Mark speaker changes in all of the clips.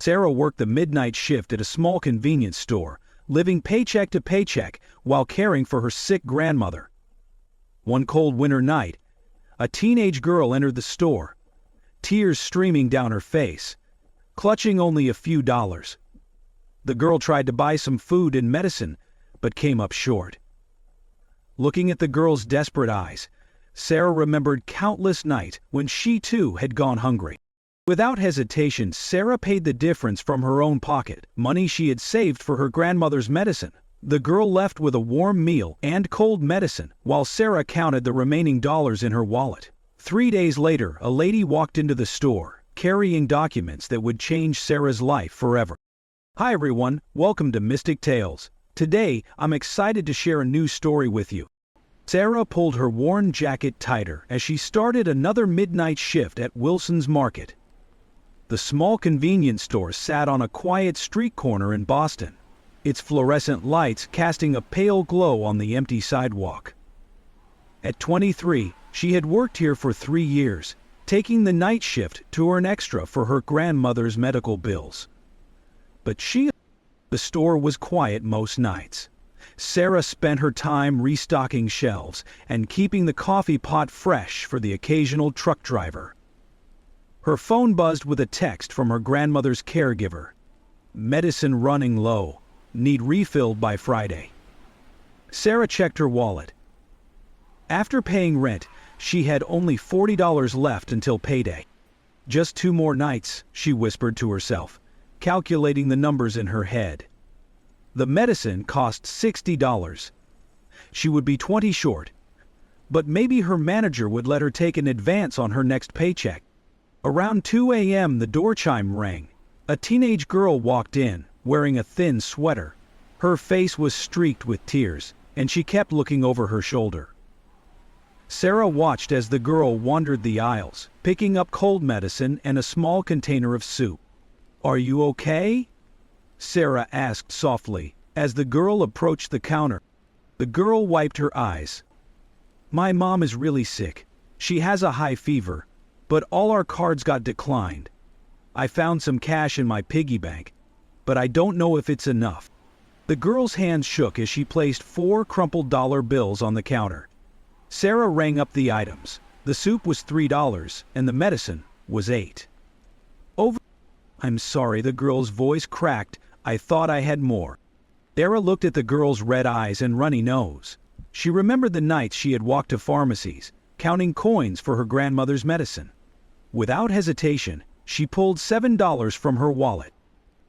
Speaker 1: Sarah worked the midnight shift at a small convenience store, living paycheck to paycheck while caring for her sick grandmother. One cold winter night, a teenage girl entered the store, tears streaming down her face, clutching only a few dollars. The girl tried to buy some food and medicine, but came up short. Looking at the girl's desperate eyes, Sarah remembered countless nights when she too had gone hungry. Without hesitation, Sarah paid the difference from her own pocket, money she had saved for her grandmother's medicine. The girl left with a warm meal and cold medicine, while Sarah counted the remaining dollars in her wallet. 3 days later, a lady walked into the store, carrying documents that would change Sarah's life forever. Hi everyone, welcome to Mystic Tales. Today, I'm excited to share a new story with you. Sarah pulled her worn jacket tighter as she started another midnight shift at Wilson's Market. The small convenience store sat on a quiet street corner in Boston, its fluorescent lights casting a pale glow on the empty sidewalk. At 23, she had worked here for 3 years, taking the night shift to earn extra for her grandmother's medical bills. But the store was quiet most nights. Sarah spent her time restocking shelves and keeping the coffee pot fresh for the occasional truck driver. Her phone buzzed with a text from her grandmother's caregiver. Medicine running low. Need refilled by Friday. Sarah checked her wallet. After paying rent, she had only $40 left until payday. Just 2 more nights, she whispered to herself, calculating the numbers in her head. The medicine cost $60. She would be 20 short. But maybe her manager would let her take an advance on her next paycheck. Around 2 a.m. the door chime rang. A teenage girl walked in, wearing a thin sweater. Her face was streaked with tears, and she kept looking over her shoulder. Sarah watched as the girl wandered the aisles, picking up cold medicine and a small container of soup. "Are you okay?" Sarah asked softly, as the girl approached the counter. The girl wiped her eyes. "My mom is really sick. She has a high fever, but all our cards got declined. I found some cash in my piggy bank, but I don't know if it's enough." The girl's hands shook as she placed 4 crumpled dollar bills on the counter. Sarah rang up the items. The soup was $3, and the medicine was $8. "I'm sorry," the girl's voice cracked. "I thought I had more." Sarah looked at the girl's red eyes and runny nose. She remembered the nights she had walked to pharmacies, counting coins for her grandmother's medicine. Without hesitation, she pulled $7 from her wallet.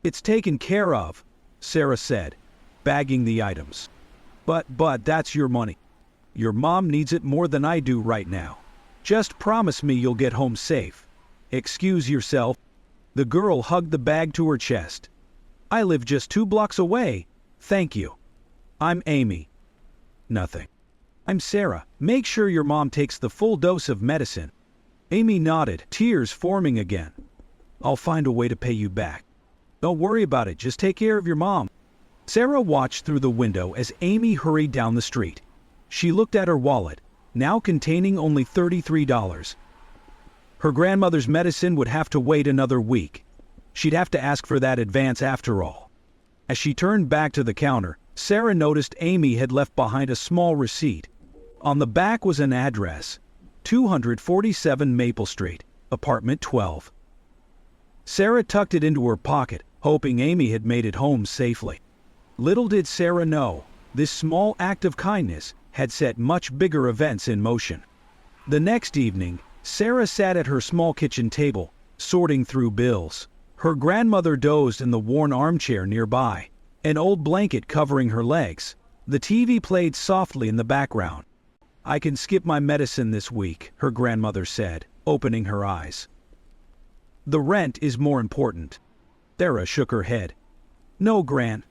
Speaker 1: "It's taken care of," Sarah said, bagging the items. But that's your money. Your mom needs it more than I do right now. Just promise me you'll get home safe. Excuse yourself." The girl hugged the bag to her chest. "I live just 2 blocks away. Thank you." "I'm Amy." "Nothing." "I'm Sarah. Make sure your mom takes the full dose of medicine." Amy nodded, tears forming again. "I'll find a way to pay you back. Don't worry about it, just take care of your mom." Sarah watched through the window as Amy hurried down the street. She looked at her wallet, now containing only $33. Her grandmother's medicine would have to wait another week. She'd have to ask for that advance after all. As she turned back to the counter, Sarah noticed Amy had left behind a small receipt. On the back was an address, 247 Maple Street, apartment 12. Sarah tucked it into her pocket, hoping Amy had made it home safely. Little did Sarah know, this small act of kindness had set much bigger events in motion. The next evening, Sarah sat at her small kitchen table, sorting through bills. Her grandmother dozed in the worn armchair nearby, an old blanket covering her legs. The TV played softly in the background. "I can skip my medicine this week," her grandmother said, opening her eyes. "The rent is more important." Sarah shook her head. "No, Gran.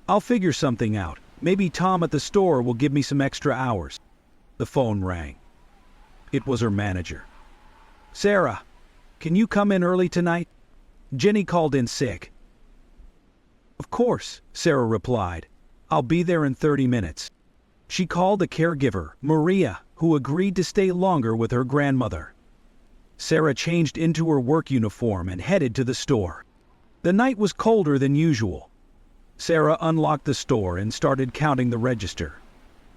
Speaker 1: I'll figure something out. Maybe Tom at the store will give me some extra hours." The phone rang. It was her manager. "Sarah, can you come in early tonight? Jenny called in sick." "Of course," Sarah replied. "I'll be there in 30 minutes." She called a caregiver, Maria, who agreed to stay longer with her grandmother. Sarah changed into her work uniform and headed to the store. The night was colder than usual. Sarah unlocked the store and started counting the register.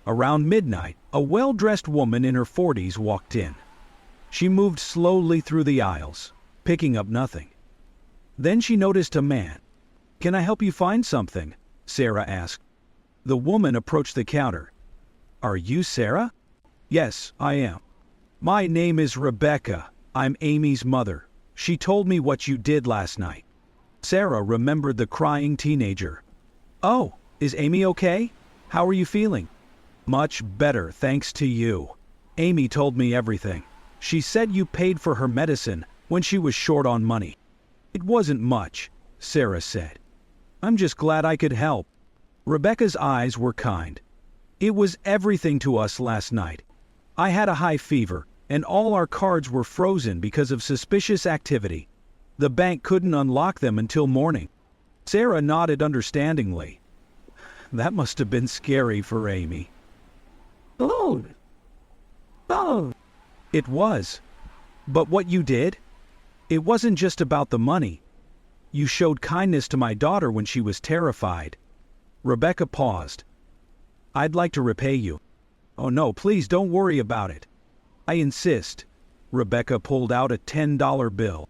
Speaker 1: Around midnight, a well-dressed woman in her 40s walked in. She moved slowly through the aisles, picking up nothing. Then she noticed a man. "Can I help you find something?" Sarah asked. The woman approached the counter. "Are you Sarah?" "Yes, I am." "My name is Rebecca. I'm Amy's mother. She told me what you did last night." Sarah remembered the crying teenager. "Oh, is Amy okay? How are you feeling?" "Much better, thanks to you. Amy told me everything. She said you paid for her medicine when she was short on money." "It wasn't much," Sarah said. "I'm just glad I could help." Rebecca's eyes were kind. "It was everything to us last night. I had a high fever, and all our cards were frozen because of suspicious activity. The bank couldn't unlock them until morning." Sarah nodded understandingly. "That must have been scary for Amy." "Oh. It was. But what you did? It wasn't just about the money. You showed kindness to my daughter when she was terrified." Rebecca paused. "I'd like to repay you." "Oh no, please don't worry about it." "I insist." Rebecca pulled out a $10 bill.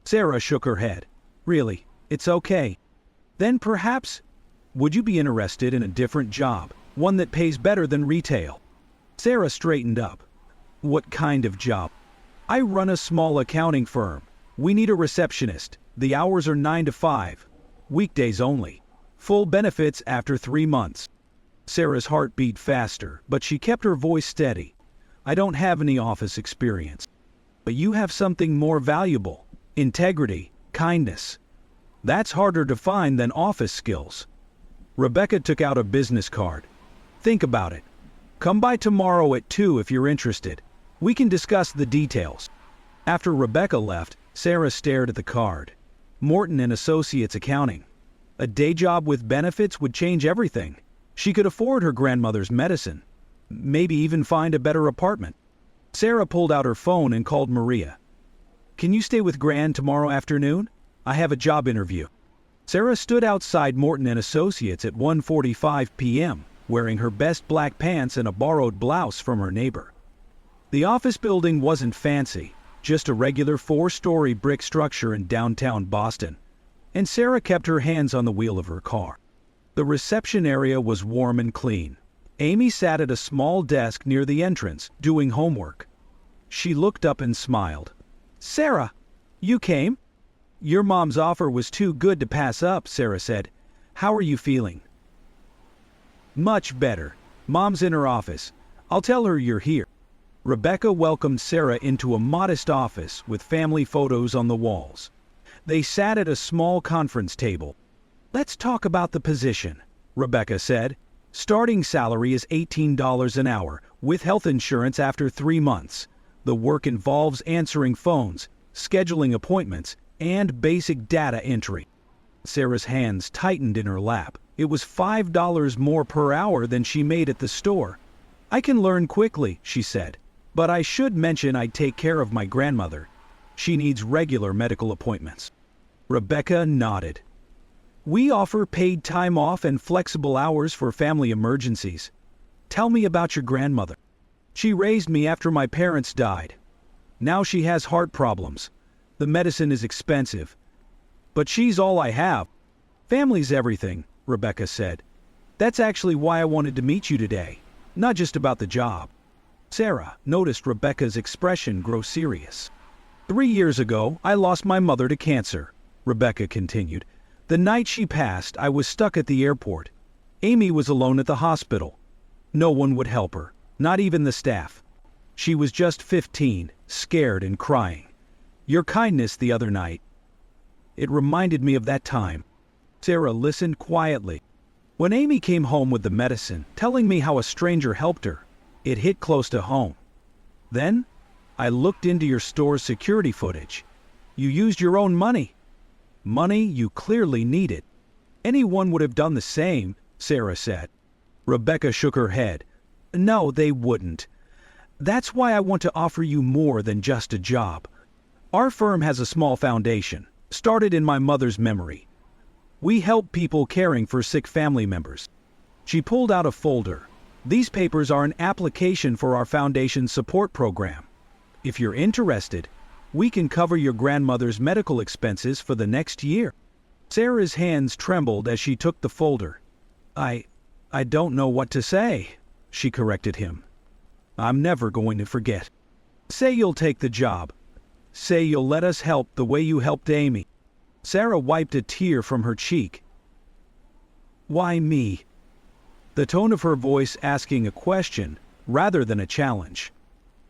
Speaker 1: Sarah shook her head. "Really, it's okay." "Then perhaps, would you be interested in a different job, one that pays better than retail?" Sarah straightened up. "What kind of job?" "I run a small accounting firm. We need a receptionist. The hours are 9 to 5. Weekdays only. Full benefits after 3 months." Sarah's heart beat faster, but she kept her voice steady. "I don't have any office experience. But you have something more valuable. Integrity, kindness. That's harder to find than office skills." Rebecca took out a business card. "Think about it. Come by tomorrow at 2 if you're interested. We can discuss the details." After Rebecca left, Sarah stared at the card. Morton and Associates Accounting. A day job with benefits would change everything. She could afford her grandmother's medicine. Maybe even find a better apartment. Sarah pulled out her phone and called Maria. "Can you stay with Gran tomorrow afternoon? I have a job interview." Sarah stood outside Morton and Associates at 1:45 p.m., wearing her best black pants and a borrowed blouse from her neighbor. The office building wasn't fancy, just a regular 4-story brick structure in downtown Boston, and Sarah kept her hands on the wheel of her car. The reception area was warm and clean. Amy sat at a small desk near the entrance, doing homework. She looked up and smiled. "Sarah, you came?" "Your mom's offer was too good to pass up," Sarah said. "How are you feeling?" "Much better. Mom's in her office. I'll tell her you're here." Rebecca welcomed Sarah into a modest office with family photos on the walls. They sat at a small conference table. "Let's talk about the position," Rebecca said. "Starting salary is $18 an hour, with health insurance after 3 months. The work involves answering phones, scheduling appointments, and basic data entry." Sarah's hands tightened in her lap. It was $5 more per hour than she made at the store. "I can learn quickly," she said. "But I should mention I'd take care of my grandmother. She needs regular medical appointments." Rebecca nodded. "We offer paid time off and flexible hours for family emergencies. Tell me about your grandmother." "She raised me after my parents died. Now she has heart problems. The medicine is expensive. But she's all I have." "Family's everything," Rebecca said. "That's actually why I wanted to meet you today, not just about the job." Sarah noticed Rebecca's expression grow serious. 3 years ago, I lost my mother to cancer," Rebecca continued. "The night she passed, I was stuck at the airport. Amy was alone at the hospital. No one would help her, not even the staff. She was just 15, scared and crying. Your kindness the other night. It reminded me of that time." Sarah listened quietly. "When Amy came home with the medicine, telling me how a stranger helped her, it hit close to home. Then, I looked into your store's security footage. You used your own money. Money you clearly needed." "Anyone would have done the same," Sarah said. Rebecca shook her head. "No, they wouldn't. That's why I want to offer you more than just a job. Our firm has a small foundation, Started in my mother's memory. We help people caring for sick family members. She pulled out a folder. These papers are an application for our foundation's support program. If you're interested, we can cover your grandmother's medical expenses for the next year. Sarah's hands trembled as she took the folder. I don't know what to say, she corrected him. I'm never going to forget. Say you'll take the job. Say you'll let us help the way you helped Amy. Sarah wiped a tear from her cheek. Why me? The tone of her voice asking a question rather than a challenge.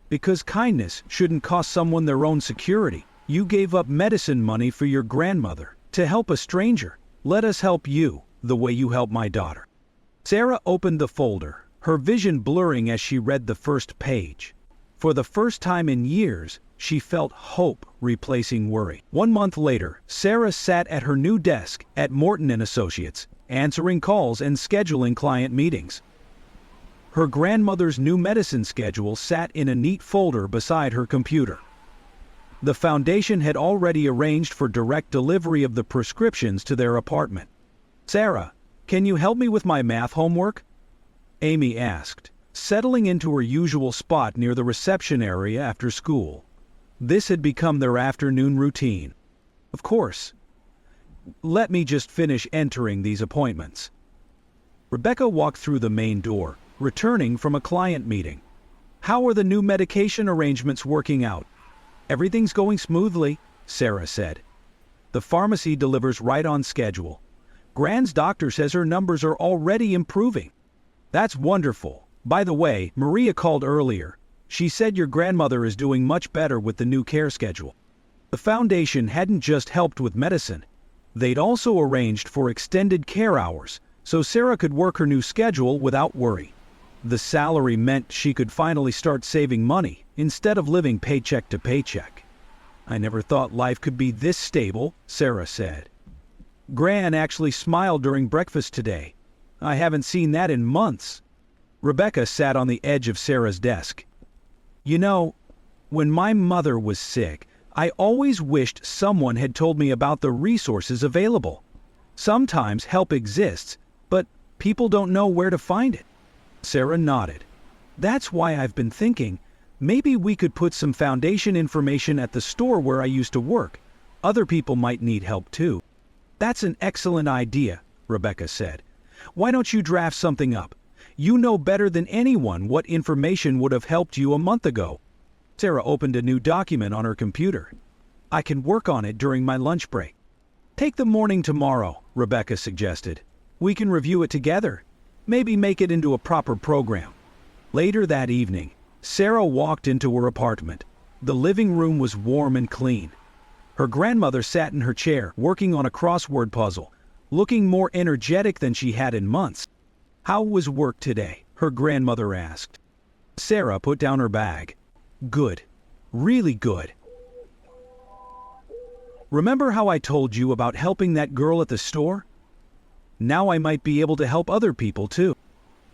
Speaker 1: Because kindness shouldn't cost someone their own security. You gave up medicine money for your grandmother to help a stranger. Let us help you the way you helped my daughter. Sarah opened the folder, her vision blurring as she read the first page. For the first time in years, she felt hope replacing worry. 1 month later, Sarah sat at her new desk at Morton & Associates, answering calls and scheduling client meetings. Her grandmother's new medicine schedule sat in a neat folder beside her computer. The foundation had already arranged for direct delivery of the prescriptions to their apartment. Sarah, can you help me with my math homework? Amy asked, settling into her usual spot near the reception area after school. This had become their afternoon routine. Of course. Let me just finish entering these appointments. Rebecca walked through the main door, returning from a client meeting. How are the new medication arrangements working out? Everything's going smoothly, Sarah said. The pharmacy delivers right on schedule. Gran's doctor says her numbers are already improving. That's wonderful. By the way, Maria called earlier. She said your grandmother is doing much better with the new care schedule. The foundation hadn't just helped with medicine. They'd also arranged for extended care hours, so Sarah could work her new schedule without worry. The salary meant she could finally start saving money instead of living paycheck to paycheck. I never thought life could be this stable, Sarah said. Gran actually smiled during breakfast today. I haven't seen that in months. Rebecca sat on the edge of Sarah's desk. You know, when my mother was sick, I always wished someone had told me about the resources available. Sometimes help exists, but people don't know where to find it. Sarah nodded. That's why I've been thinking, maybe we could put some foundation information at the store where I used to work. Other people might need help too. That's an excellent idea, Rebecca said. Why don't you draft something up? You know better than anyone what information would have helped you a month ago. Sarah opened a new document on her computer. I can work on it during my lunch break. Take the morning tomorrow, Rebecca suggested. We can review it together. Maybe make it into a proper program. Later that evening, Sarah walked into her apartment. The living room was warm and clean. Her grandmother sat in her chair, working on a crossword puzzle, looking more energetic than she had in months. How was work today? Her grandmother asked. Sarah put down her bag. Good. Really good. Remember how I told you about helping that girl at the store? Now I might be able to help other people too.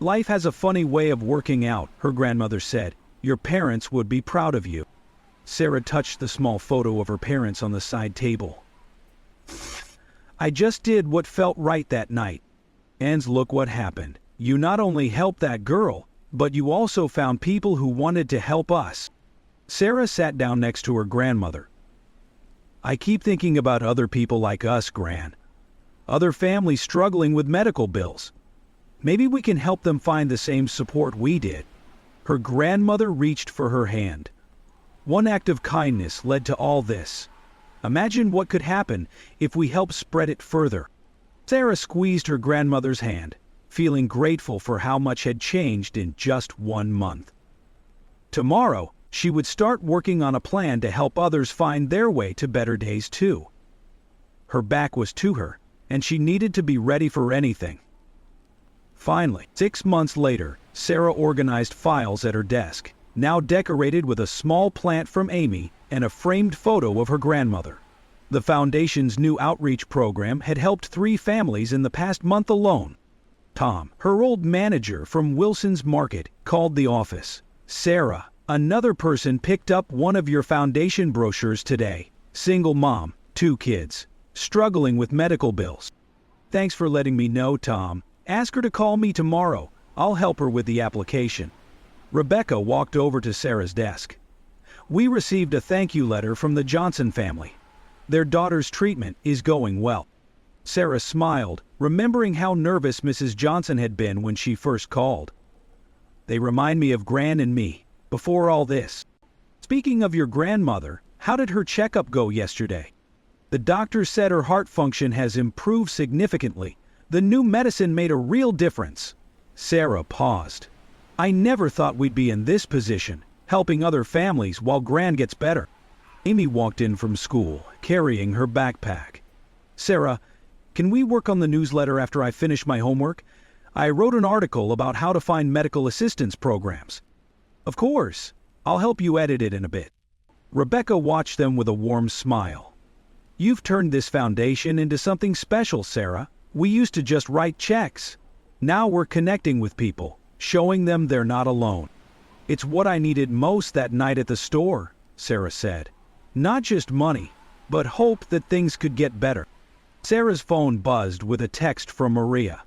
Speaker 1: Life has a funny way of working out, her grandmother said. Your parents would be proud of you. Sarah touched the small photo of her parents on the side table. I just did what felt right that night. And look what happened. You not only helped that girl, but you also found people who wanted to help us. Sarah sat down next to her grandmother. I keep thinking about other people like us, Gran. Other families struggling with medical bills. Maybe we can help them find the same support we did. Her grandmother reached for her hand. One act of kindness led to all this. Imagine what could happen if we help spread it further. Sarah squeezed her grandmother's hand, feeling grateful for how much had changed in just 1 month. Tomorrow, she would start working on a plan to help others find their way to better days too. Her back was to her, and she needed to be ready for anything. Finally, 6 months later, Sarah organized files at her desk, now decorated with a small plant from Amy and a framed photo of her grandmother. The foundation's new outreach program had helped 3 families in the past month alone. Tom, her old manager from Wilson's Market, called the office. Sarah, another person picked up one of your foundation brochures today. Single mom, 2 kids, struggling with medical bills. Thanks for letting me know, Tom. Ask her to call me tomorrow. I'll help her with the application. Rebecca walked over to Sarah's desk. We received a thank you letter from the Johnson family. Their daughter's treatment is going well. Sarah smiled, remembering how nervous Mrs. Johnson had been when she first called. They remind me of Gran and me, before all this. Speaking of your grandmother, how did her checkup go yesterday? The doctor said her heart function has improved significantly. The new medicine made a real difference. Sarah paused. I never thought we'd be in this position, helping other families while Gran gets better. Amy walked in from school, carrying her backpack. Sarah, can we work on the newsletter after I finish my homework? I wrote an article about how to find medical assistance programs. Of course. I'll help you edit it in a bit. Rebecca watched them with a warm smile. You've turned this foundation into something special, Sarah. We used to just write checks. Now we're connecting with people, showing them they're not alone. It's what I needed most that night at the store, Sarah said. Not just money, but hope that things could get better. Sarah's phone buzzed with a text from Maria.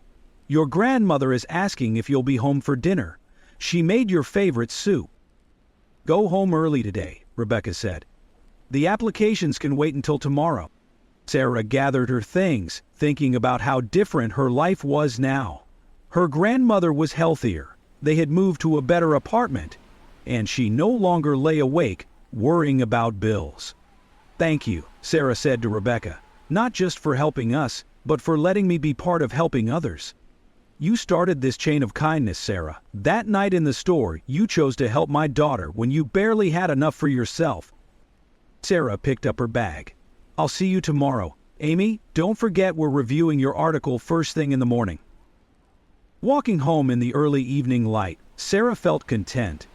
Speaker 1: Your grandmother is asking if you'll be home for dinner. She made your favorite soup. Go home early today, Rebecca said. The applications can wait until tomorrow. Sarah gathered her things, thinking about how different her life was now. Her grandmother was healthier, they had moved to a better apartment, and she no longer lay awake worrying about bills. Thank you, Sarah said to Rebecca, not just for helping us, but for letting me be part of helping others. You started this chain of kindness, Sarah. That night in the store, you chose to help my daughter when you barely had enough for yourself. Sarah picked up her bag. I'll see you tomorrow. Amy, don't forget we're reviewing your article first thing in the morning. Walking home in the early evening light, Sarah felt content.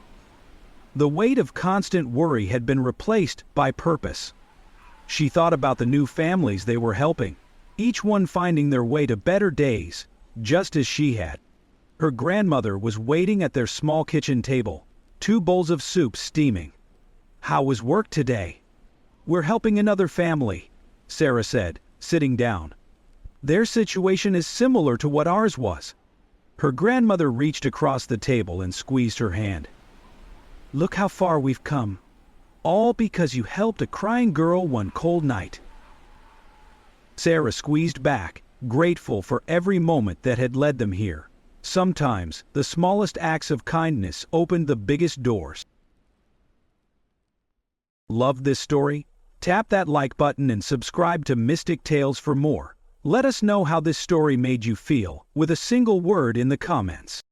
Speaker 1: The weight of constant worry had been replaced by purpose. She thought about the new families they were helping, each one finding their way to better days, just as she had. Her grandmother was waiting at their small kitchen table, 2 bowls of soup steaming. How was work today? We're helping another family, Sarah said, sitting down. Their situation is similar to what ours was. Her grandmother reached across the table and squeezed her hand. Look how far we've come. All because you helped a crying girl one cold night. Sarah squeezed back, grateful for every moment that had led them here. Sometimes, the smallest acts of kindness opened the biggest doors. Loved this story? Tap that like button and subscribe to Mystic Tales for more. Let us know how this story made you feel with a single word in the comments.